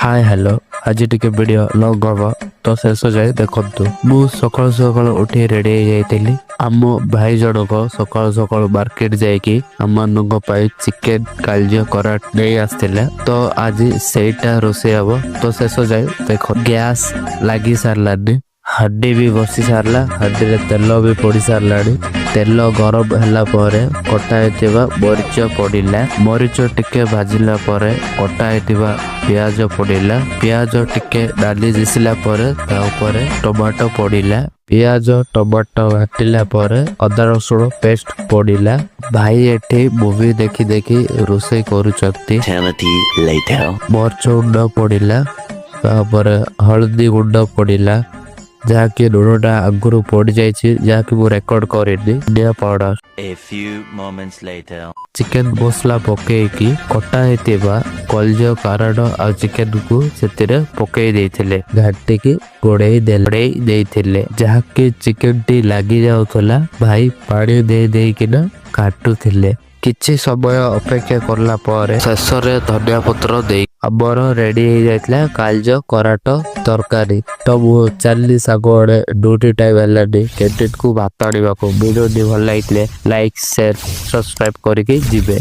Hi hello आज टिके video log hub तो शेष जाए देखु मु सकाल सकाल उठी रेडी जाइली आम भाई जनक सकाल सकाल मार्केट जाइकी आम चिकेन काल्य करा नहीं आसते तो आज सेटा रोसे हम तो शेष जाए देख गैस लगी सारानी हांडी भी बसी सारला हांडी रे तेल भी पड़ी सारला तेल गरम हैला परे कटा हेतिबा मरीच पड़िला मरीच टिके भाजिला परे कटा हेतिबा प्याज पड़िला प्याज टिके डाली दिसिला परे ता ऊपर टमाटो पड़िला प्याज टमाटो घाटिला परे अदा रसुण पेस्ट पड़िला भाई एठी मूवी देखी देखी रोषेई करूचंती मरीच गुंड पड़िला तापर हल्दी गुंड पड़िला जहाँकि लुणटा आगुरी पड़ जाइए जहाँकि मु रेकर्ड करेनी धनिया पाउडर चिकेन मसला पकेकी कटा हेतिबा कलज कारण आ चिकेन को सेतिरे पकई देइथिले घाटिकी गोड़ेई देइथिले जहाँकि चिकेन टी लागी जाउथला भाई पानी दे देइकिना काटुथिले किछि समय अपेक्षा करला पर शेष रे धनिया पत्र दे आमर रेडी हो जाइतला काल्ज कराट तरकारी तो मु चली सागड़े ड्यूटी टाइम है कैंटीन को भात आने वीडियो भल लगे लाइक शेयर सब्सक्राइब करके जिबे।